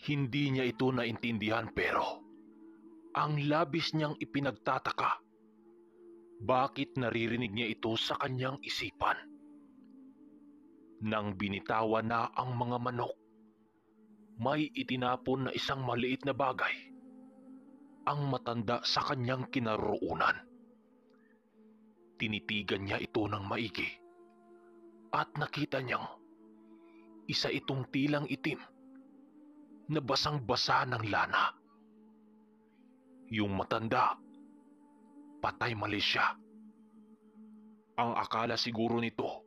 Hindi niya ito naintindihan pero ang labis niyang ipinagtataka. Bakit naririnig niya ito sa kanyang isipan? Nang binitawan na ang mga manok, may itinapon na isang maliit na bagay ang matanda sa kanyang kinaroonan. Tinitigan niya ito ng maigi at nakita niyang isa itong tilang itim na basang-basa ng lana. Yung matanda, patay mali siya. Ang akala siguro nito,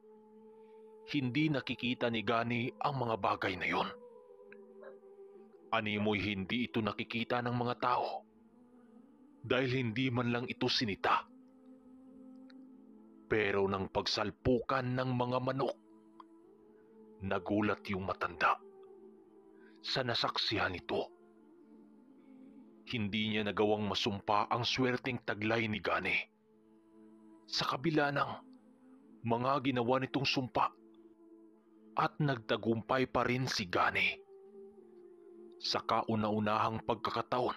hindi nakikita ni Gani ang mga bagay na yon. Animoy hindi ito nakikita ng mga tao dahil hindi man lang ito sinita. Pero nang pagsalpukan ng mga manok, nagulat yung matanda sa nasaksihan nito. Hindi niya nagawang masumpa ang swerteng taglay ni Gani. Sa kabila ng mga ginawa nitong sumpa at nagtagumpay pa rin si Gani. Sa kauna-unahang pagkakataon,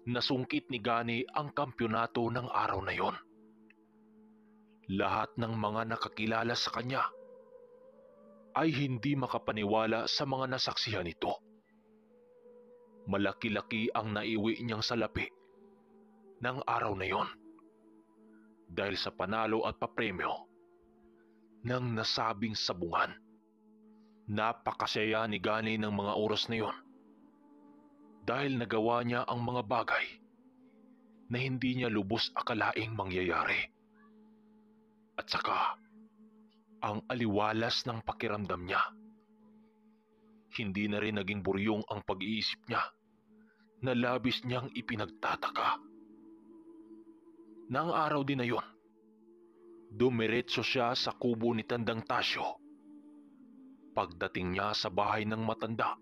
nasungkit ni Gani ang kampyonato ng araw na yon. Lahat ng mga nakakilala sa kanya ay hindi makapaniwala sa mga nasaksihan nito. Malaki-laki ang naiwi niyang salapi ng araw na yon dahil sa panalo at papremyo ng nasabing sabungan. Napakasaya ni Gani ng mga oras na yon dahil nagawa niya ang mga bagay na hindi niya lubos akalaing mangyayari. At saka, ang aliwalas ng pakiramdam niya. Hindi na rin naging buryong ang pag-iisip niya na labis niyang ipinagtataka. Nang araw din na yon, dumiretso siya sa kubo ni Tandang Tasyo. Pagdating niya sa bahay ng matanda,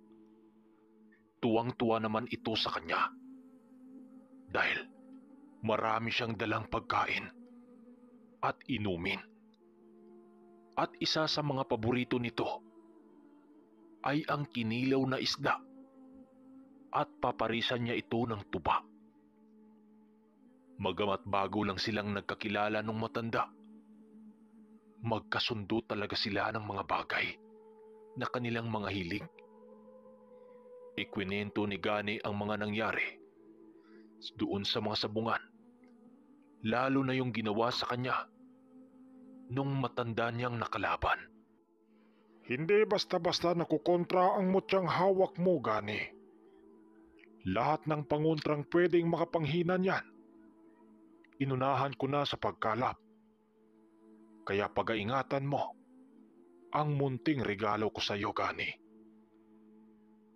tuwang-tuwa naman ito sa kanya dahil marami siyang dalang pagkain at inumin. At isa sa mga paborito nito ay ang kinilaw na isda at paparisan niya ito ng tuba. Magamat bago lang silang nagkakilala ng matanda, magkasundo talaga sila ng mga bagay na kanilang mga hilig. Ikwinento ni Gani ang mga nangyari doon sa mga sabungan, lalo na yung ginawa sa kanya nung matanda niyang nakalaban. Hindi basta-basta nakukontra ang mutyang hawak mo, Gani. Lahat ng pangontrang pwedeng makapanghina niyan, inunahan ko na sa pagkalap. Kaya pag-aingatan mo ang munting regalo ko sa iyo, Gani.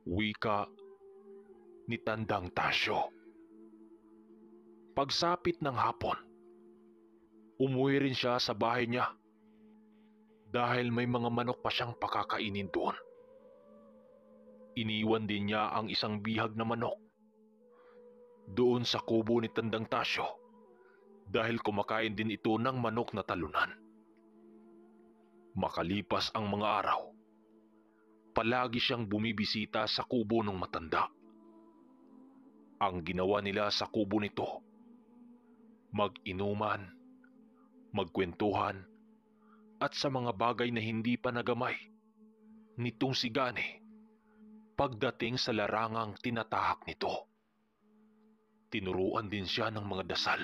Wika ni Tandang Tasyo. Pagsapit ng hapon, umuwi rin siya sa bahay niya dahil may mga manok pa siyang pakakainin doon. Iniwan din niya ang isang bihag na manok doon sa kubo ni Tandang Tasyo dahil kumakain din ito ng manok na talunan. Makalipas ang mga araw, palagi siyang bumibisita sa kubo ng matanda. Ang ginawa nila sa kubo nito, mag-inuman, magkwentuhan, at sa mga bagay na hindi pa nagamay nitong si Gani pagdating sa larangang tinatahak nito. Tinuruan din siya ng mga dasal.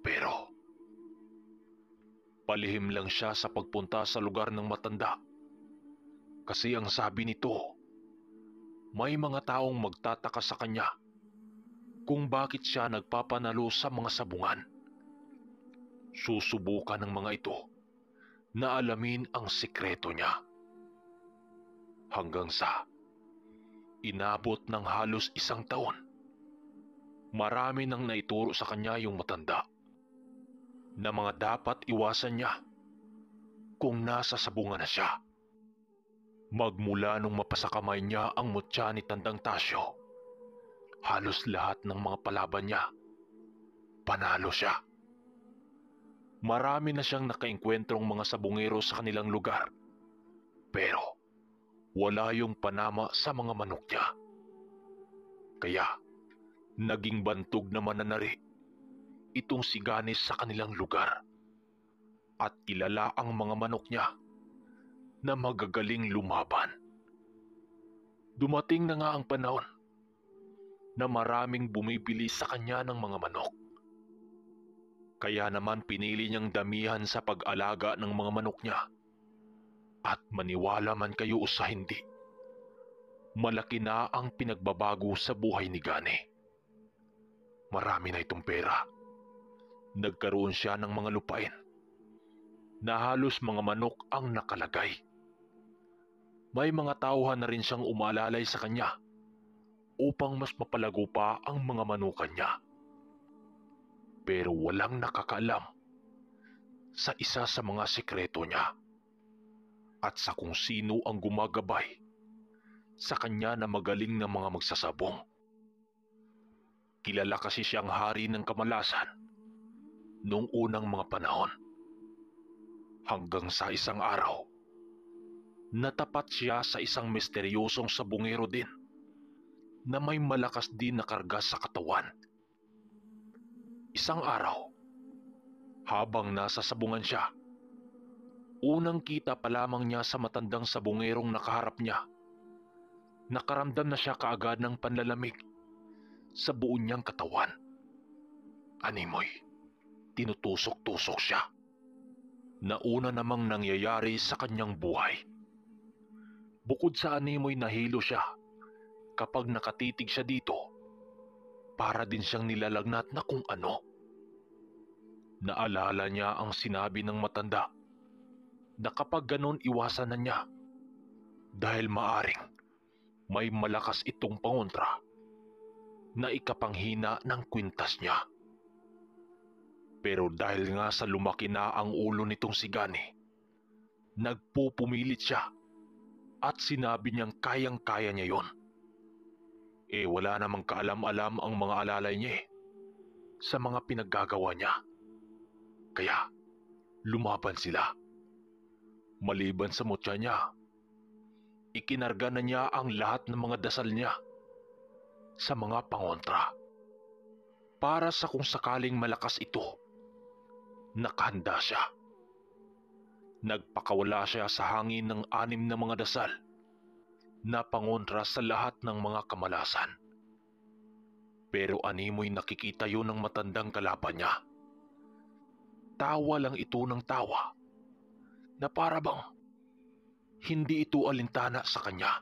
Pero palihim lang siya sa pagpunta sa lugar ng matanda. Kasi ang sabi nito, may mga taong magtataka sa kanya kung bakit siya nagpapanalo sa mga sabungan. Susubukan ng mga ito na alamin ang sikreto niya. Hanggang sa inabot ng halos 1 taon, marami nang naituro sa kanya yung matanda na mga dapat iwasan niya kung nasa sabungan na siya. Magmula nung mapasakamay niya ang mutya ni Tandang Tasyo, halos lahat ng mga palaban niya, panalo siya. Marami na siyang nakaengkwentrong mga sabungero sa kanilang lugar. Pero wala yung panama sa mga manok niya. Kaya naging bantog na mananari itong si Ganis sa kanilang lugar at kilala ang mga manok niya na magagaling lumaban. Dumating na nga ang panahon na maraming bumibili sa kanya ng mga manok. Kaya naman pinili niyang damihan sa pag-alaga ng mga manok niya. At maniwala man kayo o sa hindi, malaki na ang pinagbabago sa buhay ni Gani. Marami na itong pera. Nagkaroon siya ng mga lupain na halos mga manok ang nakalagay. May mga tauhan na rin siyang umalalay sa kanya upang mas mapalago pa ang mga manukan niya. Pero walang nakakaalam sa isa sa mga sikreto niya at sa kung sino ang gumagabay sa kanya na magaling na mga magsasabong. Kilala kasi siyang hari ng kamalasan noong unang mga panahon. Hanggang sa isang araw, natapat siya sa isang misteryosong sabungero din na may malakas din na karga sa katawan. Isang araw, habang nasa sabungan siya, unang kita pa lamang niya sa matandang sabungerong nakaharap niya. Nakaramdam na siya kaagad ng panlalamig sa buo niyang katawan. Animoy, tinutusok-tusok siya. Nauna namang nangyayari sa kanyang buhay. Bukod sa animoy, nahilo siya kapag nakatitig siya dito. Para din siyang nilalagnat na kung ano. Naalala niya ang sinabi ng matanda na kapag ganon iwasan na niya dahil maaring may malakas itong pangontra na ikapanghina ng kwintas niya. Pero dahil nga sa lumaki na ang ulo nitong si Gani, nagpupumilit siya at sinabi niyang kayang-kaya niya yon. Wala namang kaalam-alam ang mga alalay niya sa mga pinaggagawa niya. Kaya lumaban sila. Maliban sa mutya niya, ikinarga na niya ang lahat ng mga dasal niya sa mga pangontra. Para sa kung sakaling malakas ito, nakahanda siya. Nagpakawala siya sa hangin ng 6 na mga dasal na pangontra sa lahat ng mga kamalasan. Pero animoy nakikita yun ng matandang kalaban niya. Tawa lang ito ng tawa na para bang hindi ito alintana sa kanya.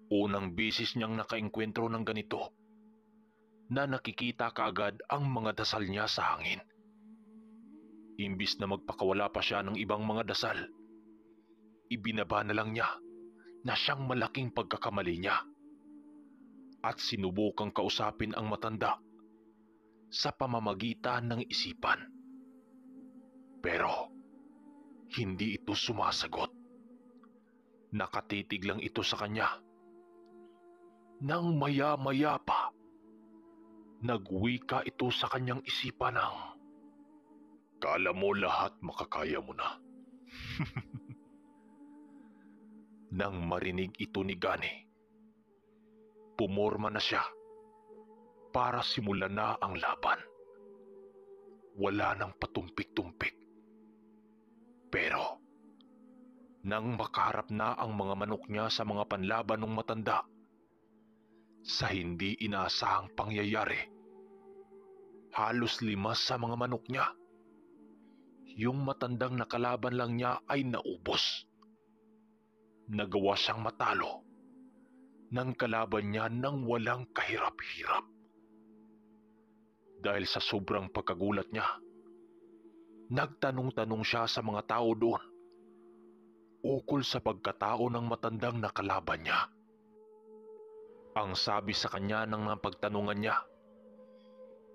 Unang bisis niyang nakaengkwentro ng ganito na nakikita kaagad ang mga dasal niya sa hangin. Imbis na magpakawala pa siya ng ibang mga dasal, ibinaba na lang niya na siyang malaking pagkakamali niya at sinubukang kausapin ang matanda sa pamamagitan ng isipan. Pero hindi ito sumasagot. Nakatitig lang ito sa kanya. Nang maya-maya pa, nagwika ito sa kanyang isipan ng, "Kala mo lahat makakaya mo na." Nang marinig ito ni Gani, pumorma na siya para simulan na ang laban. Wala nang patumpik-tumpik. Pero nang makaharap na ang mga manok niya sa mga panlaban ng matanda, sa hindi inaasahang pangyayari, halos 5 sa mga manok niya, yung matandang nakalaban lang niya ay naubos. Nagawa siyang matalo ng kalaban niya nang walang kahirap-hirap. Dahil sa sobrang pagkagulat niya, nagtanong-tanong siya sa mga tao doon ukol sa pagkatao ng matandang nakalaban niya. Ang sabi sa kanya ng napagtanungan niya,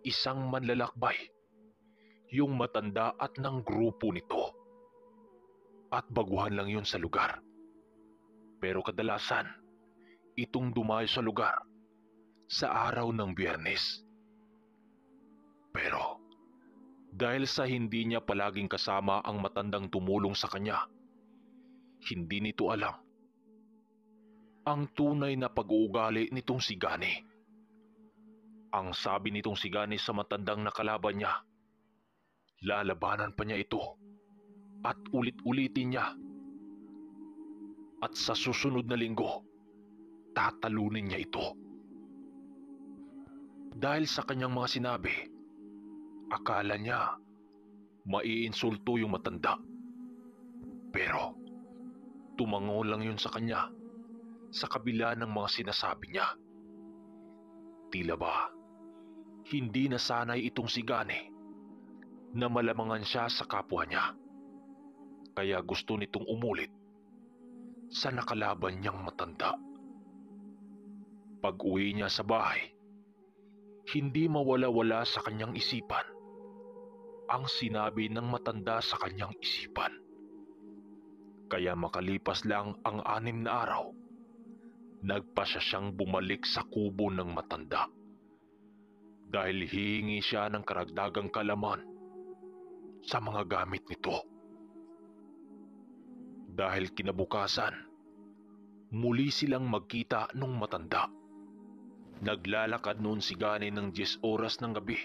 isang manlalakbay yung matanda at ng grupo nito. At baguhan lang yun sa lugar. Pero kadalasan, itong dumayo sa lugar sa araw ng Biyernes. Pero dahil sa hindi niya palaging kasama ang matandang tumulong sa kanya, hindi nito alam ang tunay na pag-uugali nitong si Gani. Ang sabi nitong si Gani sa matandang nakalaban niya, lalabanan pa niya ito at ulit-ulitin niya. At sa susunod na linggo, tatalunin niya ito. Dahil sa kanyang mga sinabi, akala niya maiinsulto yung matanda. Pero tumango lang yun sa kanya sa kabila ng mga sinasabi niya. Tila ba, hindi nasanay itong si Gani na malamangan siya sa kapwa niya. Kaya gusto nitong umulit sa nakalaban niyang matanda. Pag-uwi niya sa bahay, hindi mawala-wala sa kanyang isipan ang sinabi ng matanda sa kanyang isipan. Kaya makalipas lang ang 6 na araw, nagpasya siyang bumalik sa kubo ng matanda. Dahil hihingi siya ng karagdagang kalaman sa mga gamit nito. Dahil kinabukasan, muli silang magkita nung matanda. Naglalakad noon si Gani ng 10 oras ng gabi.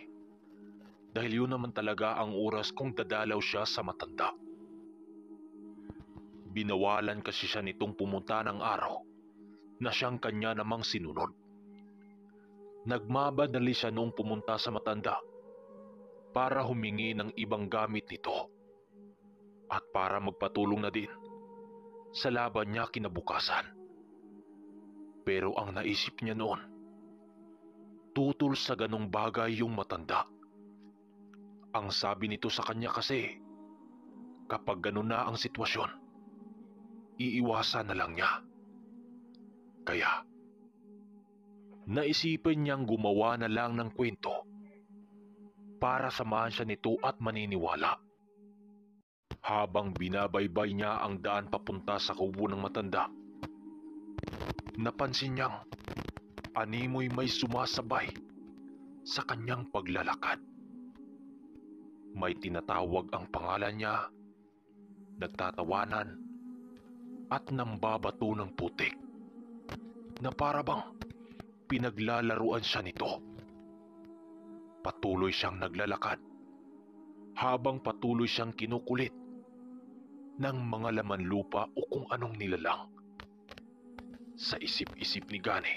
Dahil yun naman talaga ang oras kung dadalaw siya sa matanda. Binawalan kasi siya nitong pumunta ng araw na siyang kanya namang sinunod. Nagmamadali siya noong pumunta sa matanda para humingi ng ibang gamit nito at para magpatulong na din sa laban niya kinabukasan. Pero ang naisip niya noon, tutol sa ganong bagay yung matanda. Ang sabi nito sa kanya kasi, kapag ganon na ang sitwasyon, iiwasan na lang niya. Kaya, naisipan niyang gumawa na lang ng kwento para samahan siya nito at maniniwala. Habang binabaybay niya ang daan papunta sa kubo ng matanda, napansin niyang animoy may sumasabay sa kanyang paglalakad. May tinatawag ang pangalan niya, nagtatawanan at nambabato ng putik na parabang pinaglalaruan siya nito. Patuloy siyang naglalakad habang patuloy siyang kinukulit ng mga laman lupa o kung anong nilalang. Sa isip-isip ni Gani,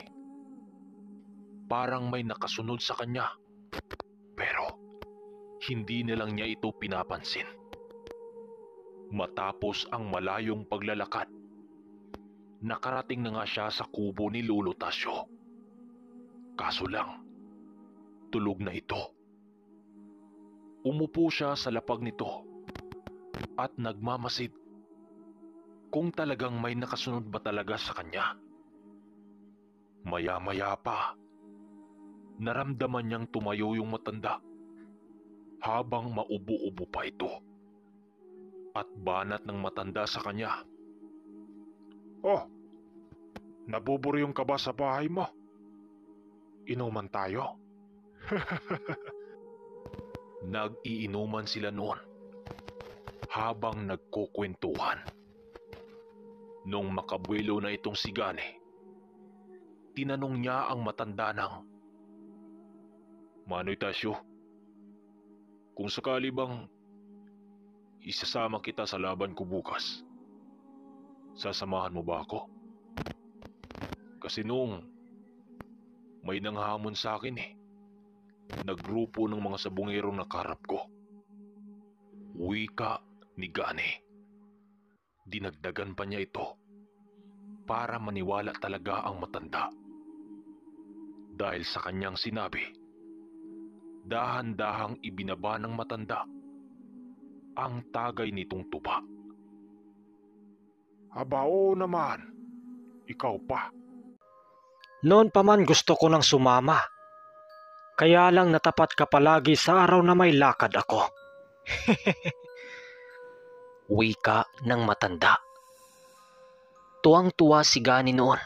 parang may nakasunod sa kanya, pero hindi na lang niya ito pinapansin. Matapos ang malayong paglalakad, nakarating na nga siya sa kubo ni Lolo Tasyo. Kaso lang, tulog na ito. Umupo siya sa lapag nito at nagmamasid kung talagang may nakasunod ba talaga sa kanya. Maya-maya pa, naramdaman niyang tumayo yung matanda habang maubo-ubo pa ito. At banat ng matanda sa kanya, Oh, nabuburyong ka ba sa bahay mo? Inuman tayo? Nag-iinuman sila noon habang nagkukwentuhan. Nung makabuelo na itong si Gani, tinanong niya ang matanda ng, Manoy Tasyo, kung sakali bang isasama kita sa laban ko bukas, sasamahan mo ba ako? Kasi noong may nanghamon sa akin naggrupo ng mga sabungerong nakarap ko. Wika ni Gani. Dinagdagan pa niya ito para maniwala talaga ang matanda. Dahil sa kanyang sinabi, dahan-dahang ibinaba ng matanda ang tagay nitong tupa. Aba oo naman, ikaw pa. Noon pa man gusto ko nang sumama. Kaya lang natapat ka palagi sa araw na may lakad ako. Wika ng matanda. Tuwang-tuwa si Gani noon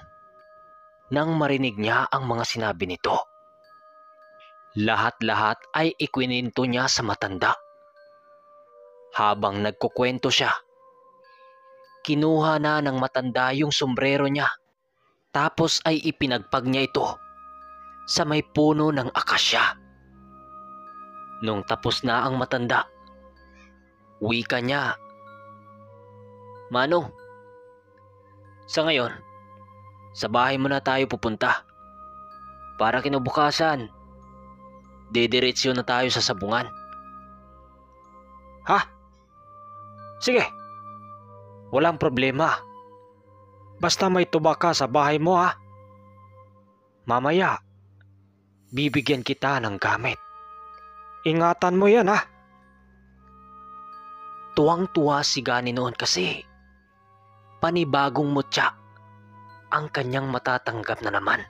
nang marinig niya ang mga sinabi nito. Lahat-lahat ay ikwininto niya sa matanda. Habang nagkukwento siya, kinuha na ng matanda yung sombrero niya Tapos ay ipinagpag niya ito sa may puno ng akasya. Nung tapos na ang matanda, wika niya, "Manong, sa ngayon, sa bahay mo na tayo pupunta. Para kinabukasan, didiretsyo na tayo sa sabungan." Ha? Sige. Walang problema. Basta may tuba ka sa bahay mo ha. Mamaya, bibigyan kita ng gamit. Ingatan mo yan ha. Tuwang-tuwa si Gani noon kasi panibagong mutya ang kanyang matatanggap na naman.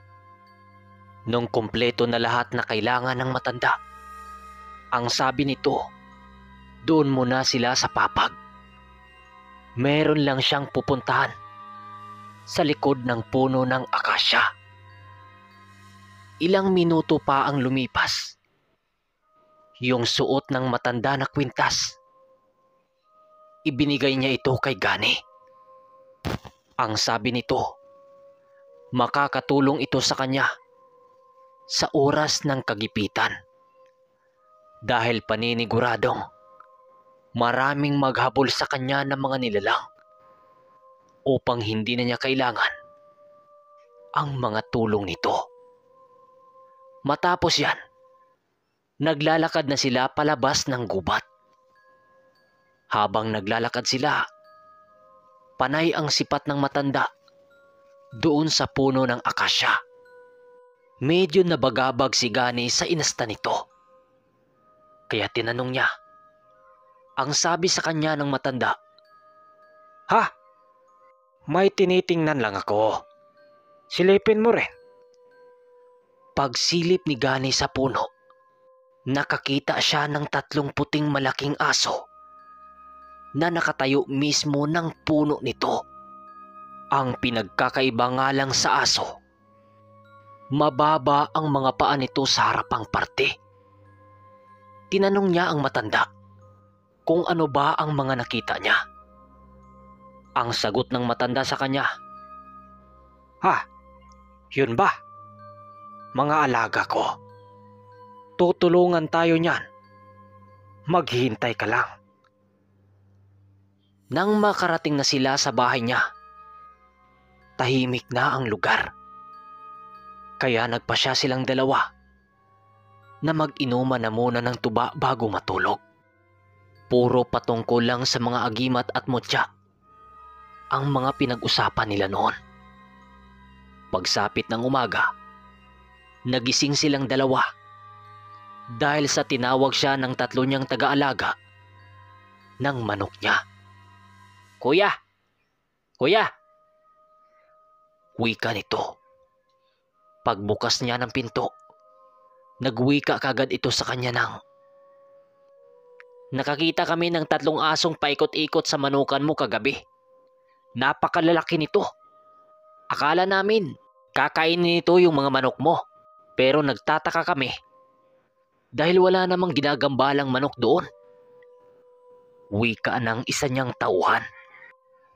Nung kumpleto na lahat na kailangan ng matanda, ang sabi nito, doon muna sila sa papag. Meron lang siyang pupuntahan sa likod ng puno ng akasya. Ilang minuto pa ang lumipas. Yung suot ng matanda na kwintas, ibinigay niya ito kay Gani. Ang sabi nito, makakatulong ito sa kanya sa oras ng kagipitan. Dahil paniniguradong maraming maghabol sa kanya ng mga nilalang upang hindi na niya kailangan ang mga tulong nito. Matapos yan, naglalakad na sila palabas ng gubat. Habang naglalakad sila, panay ang sipat ng matanda doon sa puno ng akasya. Medyo nabagabag si Gani sa inasta nito. Kaya tinanong niya. Ang sabi sa kanya ng matanda, Ha? May tinitingnan lang ako. Silipin mo rin. pagsilip ni Gani sa puno, nakakita siya ng 3 puting malaking aso na nakatayo mismo ng puno nito. Ang pinagkakaiba nga lang sa aso, mababa ang mga paa nito sa harapang parte. Tinanong niya ang matanda kung ano ba ang mga nakita niya. Ang sagot ng matanda sa kanya, Ha? Yun ba? Mga alaga ko. Tutulungan tayo niyan. Maghihintay ka lang. nang makarating na sila sa bahay niya, tahimik na ang lugar. Kaya nagpasya silang dalawa na mag-inuman na muna ng tuba bago matulog. Puro patungkol lang sa mga agimat at mutya ang mga pinag-usapan nila noon. Pagsapit ng umaga, nagising silang dalawa dahil sa tinawag siya ng 3 niyang taga-alaga ng manok niya. "Kuya! Kuya!" wika nito. Pagbukas niya ng pinto, nagwika kagad ito sa kanya ng, "Nakakita kami ng 3 asong paikot-ikot sa manukan mo kagabi. Napakalalaki nito. Akala namin kakainin nito yung mga manok mo, pero nagtataka kami dahil wala namang ginagambalang manok doon." Wika ng isa niyang tauhan.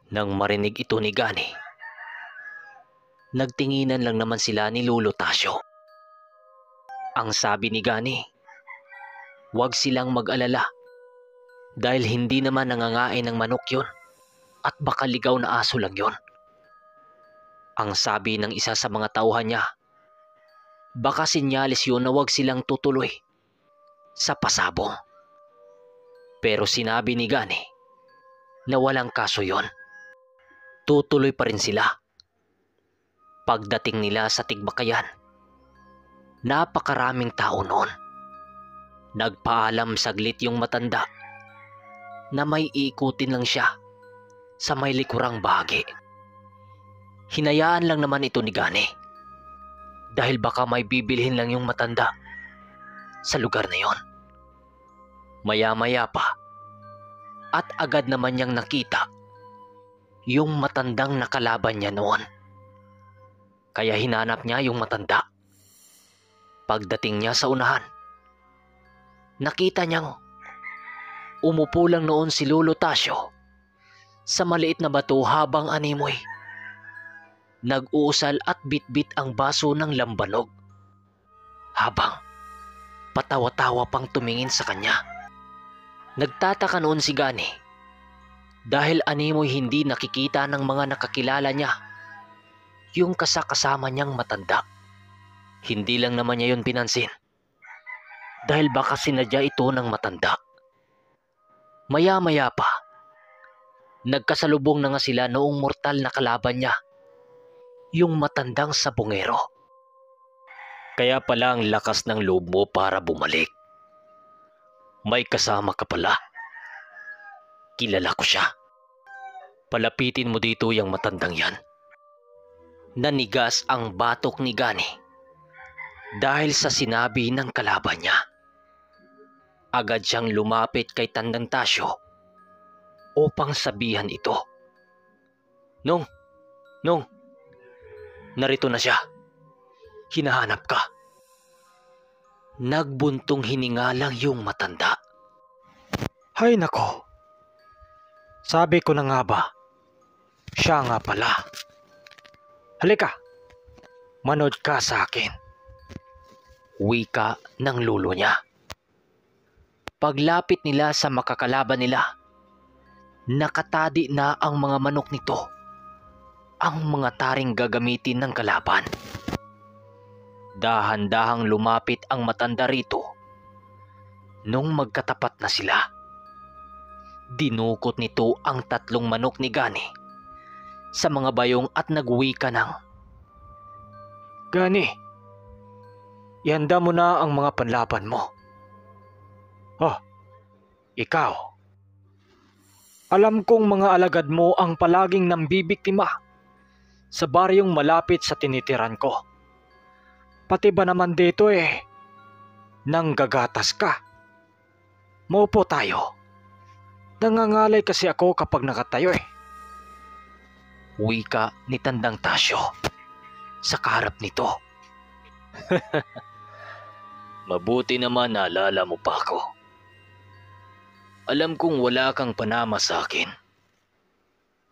Nang marinig ito ni Gani, nagtinginan lang naman sila ni Lolo Tasyo. Ang sabi ni Gani, huwag silang mag-alala dahil hindi naman nangangain ng manok yun at baka ligaw na aso lang yun. Ang sabi ng isa sa mga tauhan niya, baka sinyalis yun na huwag silang tutuloy sa pasabong. Pero sinabi ni Gani na walang kaso yon. Tutuloy pa rin sila. Pagdating nila sa Tigbakayan, napakaraming tao noon. Nagpaalam saglit yung matanda na may iikutin lang siya sa may likurang bahagi. Hinayaan lang naman ito ni Gani dahil baka may bibilhin lang yung matanda sa lugar na yon. Maya-maya pa at agad naman niyang nakita yung matandang nakalaban niya noon. Kaya hinanap niya yung matanda. Pagdating niya sa unahan, nakita niyang umupo lang noon si Lolo Tasyo sa maliit na bato habang animoy. nag-uusal at bitbit ang baso ng lambanog. Habang patawa-tawa pang tumingin sa kanya. Nagtataka noon si Gani dahil animoy hindi nakikita ng mga nakakilala niya yung kasakasama niyang matanda. Hindi lang naman niya yun pinansin dahil baka sinadya ito ng matanda. Maya-maya pa, nagkasalubong na nga sila noong mortal na kalaban niya, yung matandang sabongero. Kaya pala ang lakas ng loob mo para bumalik. May kasama ka pala. Kilala ko siya. Palapitin mo dito yung matandang yan. Nanigas ang batok ni Gani dahil sa sinabi ng kalaban niya. Agad siyang lumapit kay Tandang Tasyo upang sabihan ito. Nung, narito na siya. Hinahanap ka. Nagbuntong hininga lang yung matanda. Hay nako. Sabi ko na nga ba, siya nga pala. Halika, manood ka sa akin. Wika ng lulo niya. Paglapit nila sa makakalaban nila, nakatadi na ang mga manok nito, ang mga taring gagamitin ng kalaban. Dahan-dahang lumapit ang matanda rito. Nung magkatapat na sila, dinukot nito ang 3 manok ni Gani sa mga bayong at nagwika ng, Gani, ihanda mo na ang mga panlaban mo. Oh, ikaw. Alam kong mga alagad mo ang palaging nambibiktima sa baryong malapit sa tinitiran ko. Pati ba naman dito nanggagatas ka. Maupo tayo. Nangangalay kasi ako kapag nakatayo Wika ni Tandang Tasyo sa kaharap nito. Mabuti naman naalala mo pa ako. Alam kong wala kang panama sa akin.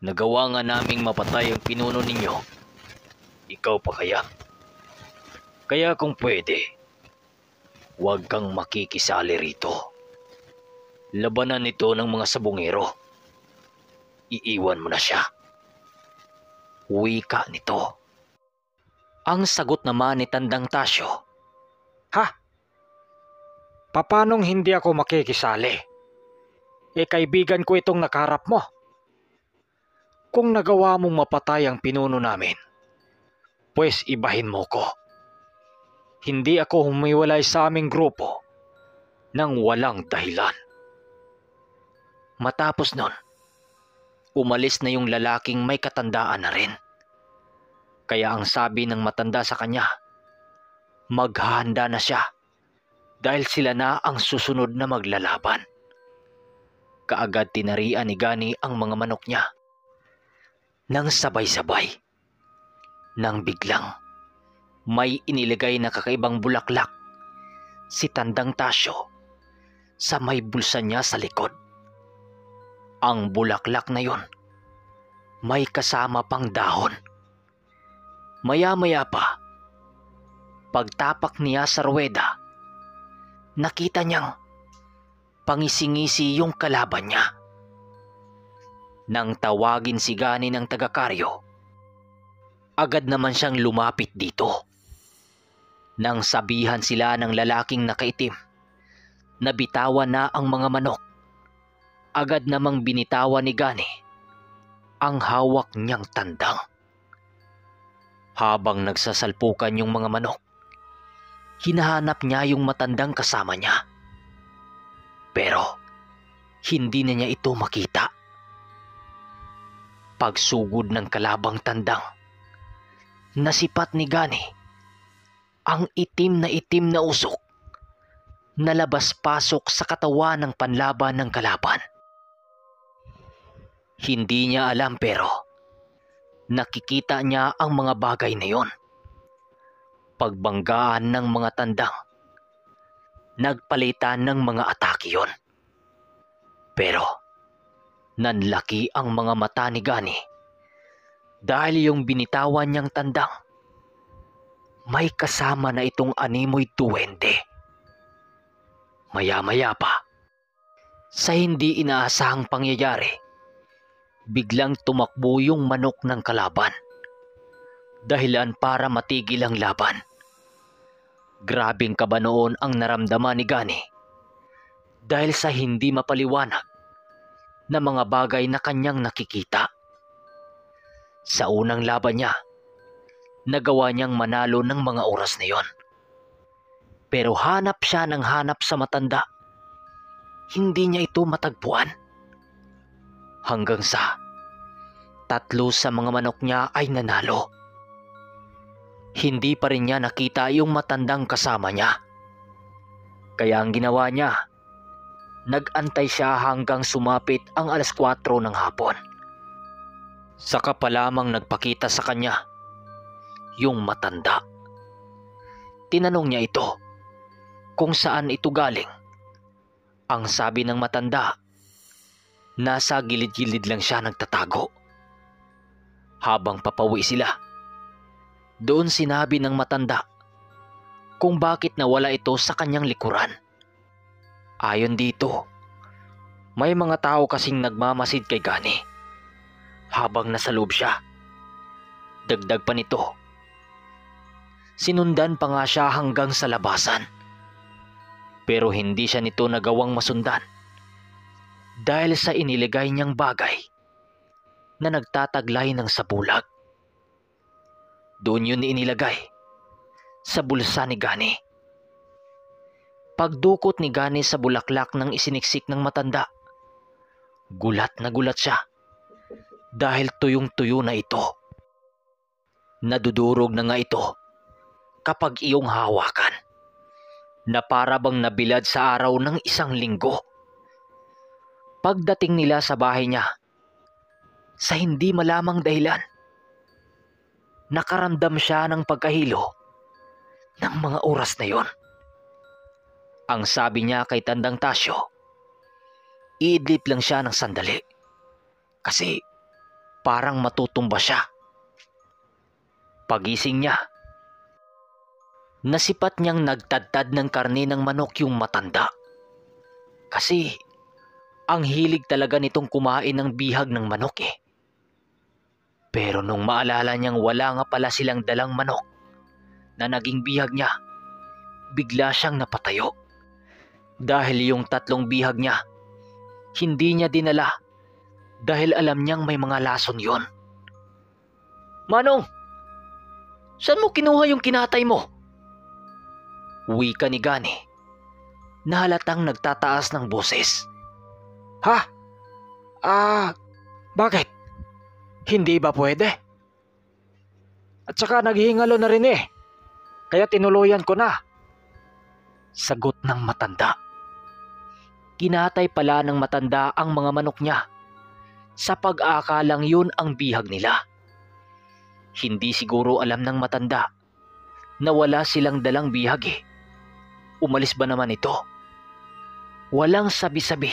Nagawa nga naming mapatay ang pinuno ninyo. Ikaw pa kaya? Kaya kung pwede, huwag kang makikisali rito. Labanan nito ng mga sabongero. Iiwan mo na siya. Wika nito. Ang sagot naman ni Tandang Tasyo. Ha? Papanong hindi ako makikisali? Kaibigan ko itong nakaharap mo. Kung nagawa mong mapatay ang pinuno namin, pues ibahin mo ko. Hindi ako humiwalay sa aming grupo nang walang dahilan. Matapos nun, umalis na yung lalaking may katandaan na rin. Kaya ang sabi ng matanda sa kanya, maghahanda na siya dahil sila na ang susunod na maglalaban. Kaagad tinarian ni Gani ang mga manok niya. Nang sabay-sabay, nang biglang may inilagay na kakaibang bulaklak si Tandang Tasyo sa may bulsa niya sa likod. Ang bulaklak na yon may kasama pang dahon. Maya-maya pa, pagtapak niya sa ruweda, nakita niyang pangisingisi yung kalaban niya. Nang tawagin si Gani ng taga-karyo, agad naman siyang lumapit dito. Nang sabihan sila ng lalaking nakaitim na bitawan na ang mga manok, agad namang binitawan ni Gani ang hawak niyang tandang. Habang nagsasalpukan yung mga manok, hinahanap niya yung matandang kasama niya. Pero hindi na niya ito makita. Pagsugod ng kalabang tandang, nasipat ni Gani ang itim na usok na labas-pasok sa katawan ng panlaban ng kalaban. Hindi niya alam pero nakikita niya ang mga bagay na yon. Pagbanggaan ng mga tandang, nagpalitan ng mga atake yon. Pero nanlaki ang mga mata ni Gani dahil yung binitawan niyang tandang may kasama na itong animoy duwende. Maya-maya pa, sa hindi inaasahang pangyayari, biglang tumakbo yung manok ng kalaban. Dahilan para matigil ang laban. Grabing kaba noon ang naramdaman ni Gani dahil sa hindi mapaliwanag na mga bagay na kanyang nakikita. Sa unang laban niya, nagawa niyang manalo ng mga oras na yon. Pero hanap siya ng hanap sa matanda. Hindi niya ito matagpuan. Hanggang sa 3 sa mga manok niya ay nanalo. Hindi pa rin niya nakita yung matandang kasama niya. Kaya ang ginawa niya, nag-antay siya hanggang sumapit ang 4:00 ng hapon. Saka pa lamang nagpakita sa kanya yung matanda. Tinanong niya ito kung saan ito galing. Ang sabi ng matanda, nasa gilid-gilid lang siya nagtatago. Habang papawi sila, doon sinabi ng matanda kung bakit nawala ito sa kanyang likuran. Ayon dito, may mga tao kasing nagmamasid kay Gani habang nasa loob siya. Dagdag pa nito, sinundan pa nga siya hanggang sa labasan. Pero hindi siya nito nagawang masundan dahil sa iniligay niyang bagay na nagtataglay ng sabulag. Doon yun inilagay sa bulsa ni Gani. Pagdukot ni Gani sa bulaklak ng isiniksik ng matanda, gulat na gulat siya dahil tuyong-tuyo na ito. Nadudurog na nga ito kapag iyong hawakan, na para bang nabilad sa araw ng 1 linggo. Pagdating nila sa bahay niya, sa hindi malamang dahilan, nakaramdam siya ng pagkahilo ng mga oras na yon. Ang sabi niya kay Tandang Tasyo, iidlip lang siya ng sandali kasi parang matutumba siya. Pagising niya, nasipat niyang nagtadtad ng karne ng manok yung matanda. Kasi ang hilig talaga nitong kumain ng bihag ng manok eh. Pero nung maalala niyang wala nga pala silang dalang manok na naging bihag niya, bigla siyang napatayo. Dahil yung 3 bihag niya, hindi niya dinala dahil alam niyang may mga lason yon. "Manong, saan mo kinuha yung kinatay mo?" Wika ni Gani na halatang nagtataas ng boses. Ha? Bakit? Hindi ba pwede? At saka naghihingalo na rin eh. Kaya tinuluyan ko na. Sagot ng matanda. Kinatay pala ng matanda ang mga manok niya sa pag-aakalang yun ang bihag nila. Hindi siguro alam ng matanda na wala silang dalang bihag eh. Umalis ba naman ito? Walang sabi-sabi.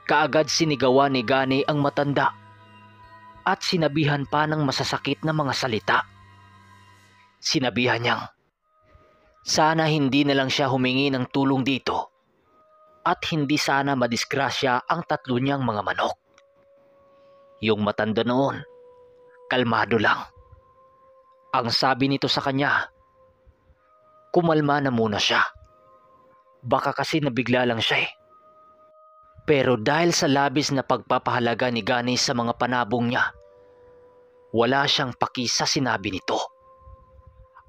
Kaagad sinigawan ni Gani ang matanda at sinabihan pa ng masasakit na mga salita. Sinabihan niyang sana hindi na lang siya humingi ng tulong dito at hindi sana madisgrasya ang 3 niyang mga manok. Yung matanda noon, kalmado lang. Ang sabi nito sa kanya, kumalma na muna siya. Baka kasi nabigla lang siya eh. Pero dahil sa labis na pagpapahalaga ni Gani sa mga panabong niya, wala siyang paki sa sinabi nito.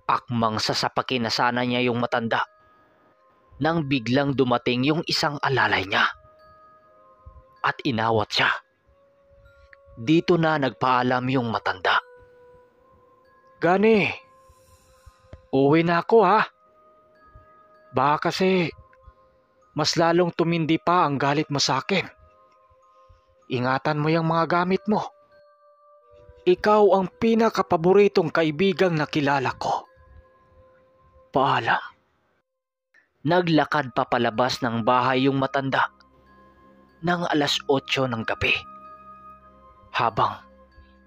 Akmang sasapakin na sana niya yung matanda nang biglang dumating yung isang alalay niya at inawat siya. Dito na nagpaalam yung matanda. Gani, uwi na ako ha. Baka kasi mas lalong tumindi pa ang galit mo sa akin. Ingatan mo yung mga gamit mo. Ikaw ang pinakapaboritong kaibigang nakilala ko. Paalam. Naglakad pa palabas ng bahay yung matanda ng 8:00 ng gabi. Habang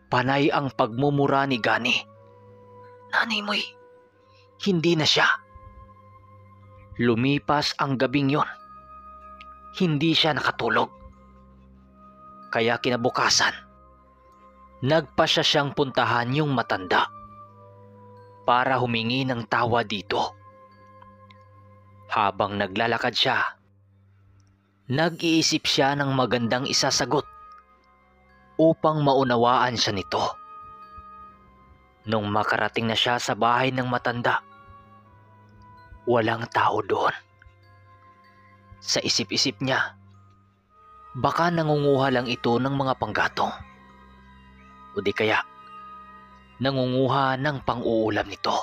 Panay ang pagmumura ni Gani. Nanay mo'y hindi na siya. Lumipas ang gabing yon. Hindi siya nakatulog. Kaya kinabukasan, nagpasya siyang puntahan yung matanda para humingi ng tawa dito. Habang naglalakad siya, nag-iisip siya ng magandang isasagot upang maunawaan siya nito. Nung makarating na siya sa bahay ng matanda, walang tao doon. Sa isip-isip niya, baka nangunguha lang ito ng mga panggatong. O di kaya, nangunguha ng pang-uulam nito.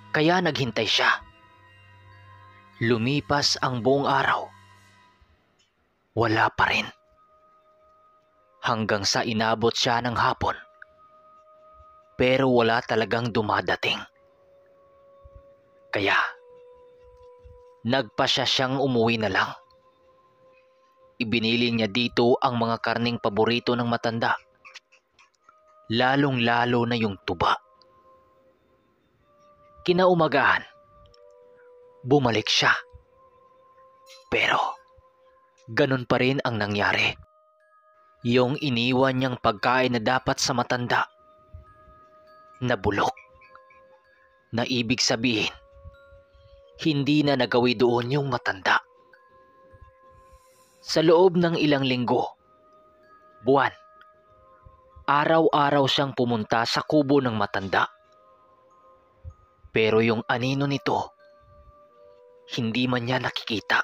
Kaya naghintay siya. Lumipas ang buong araw. Wala pa rin. Hanggang sa inabot siya ng hapon. Pero wala talagang dumadating. Kaya, nagpasya siyang umuwi na lang. Ibinili niya dito ang mga karning paborito ng matanda. Lalong-lalo na yung tuba. Kinaumagahan, bumalik siya. Pero, ganun pa rin ang nangyari. Yung iniwan niyang pagkain na dapat sa matanda, nabulok. Na ibig sabihin, hindi na nagawi doon yung matanda. Sa loob ng ilang linggo, buwan, araw-araw siyang pumunta sa kubo ng matanda. Pero yung anino nito, hindi man niya nakikita.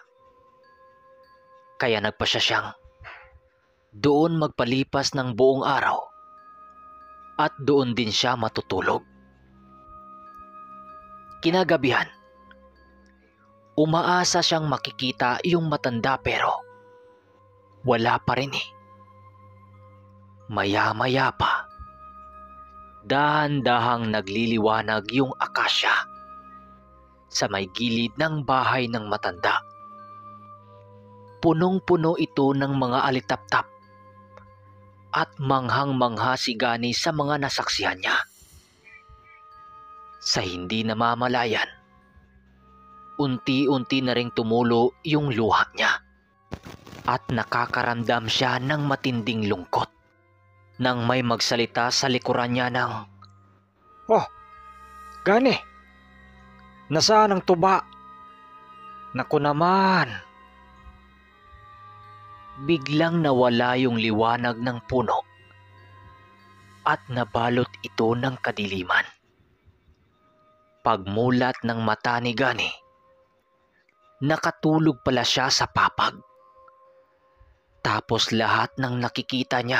Kaya nagpasya siyang doon magpalipas ng buong araw at doon din siya matutulog. Kinagabihan, umaasa siyang makikita yung matanda pero wala pa rin eh. Maya-maya pa, dahan-dahang nagliliwanag yung akasya sa may gilid ng bahay ng matanda. Punong-puno ito ng mga alitaptap at manghang-mangha si Gani sa mga nasaksihan niya. Sa hindi namamalayan, unti-unti na ring tumulo yung luha niya at nakakaramdam siya ng matinding lungkot nang may magsalita sa likuran niya ng, Oh, Gani, nasaan ang tuba? Naku naman. Biglang nawala yung liwanag ng puno at nabalot ito ng kadiliman. Pagmulat ng mata ni Gani, nakatulog pala siya sa papag. Tapos lahat ng nakikita niya,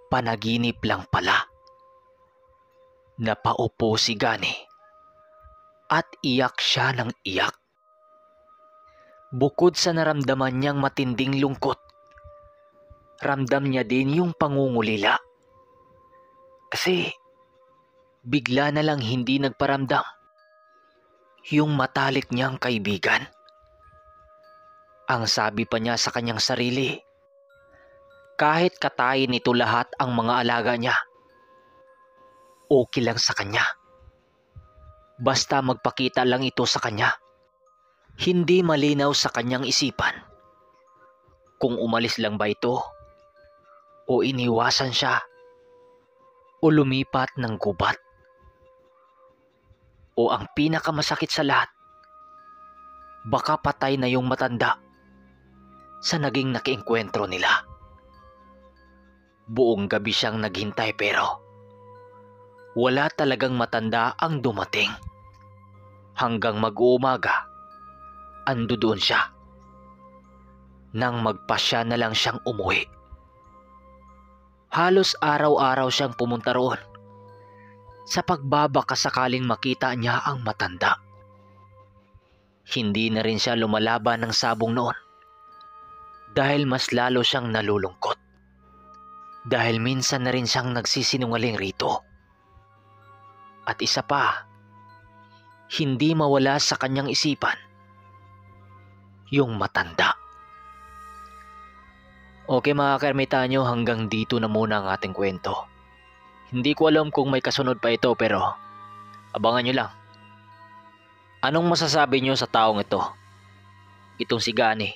panaginip lang pala. Napaupo si Gani at iyak siya ng iyak. Bukod sa naramdaman niyang matinding lungkot, ramdam niya din yung pangungulila. Kasi bigla na lang hindi nagparamdam yung matalik niyang kaibigan. Ang sabi pa niya sa kanyang sarili, kahit katayin nito lahat ang mga alaga niya, okay lang sa kanya. Basta magpakita lang ito sa kanya. Hindi malinaw sa kanyang isipan kung umalis lang ba ito o iniwasan siya o lumipat ng gubat. O ang pinakamasakit sa lahat, baka patay na yung matanda sa naging nakiengkwentro nila. Buong gabi siyang naghintay pero wala talagang matanda ang dumating. Hanggang mag-uumaga, ando doon siya. Nang magpasya na lang siyang umuwi. Halos araw-araw siyang pumunta roon sa pagbabaka sakaling makita niya ang matanda. Hindi na rin siya lumalaban ng sabong noon dahil mas lalo siyang nalulungkot. Dahil minsan na rin siyang nagsisinungaling rito. At isa pa, hindi mawala sa kanyang isipan yung matanda. Okay mga kaermitanyo, hanggang dito na muna ang ating kwento. Hindi ko alam kung may kasunod pa ito pero abangan nyo lang. Anong masasabi nyo sa taong ito? Itong si Gani.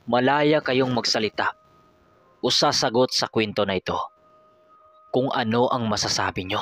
Malaya kayong magsalita o sasagot sa kwento na ito kung ano ang masasabi nyo.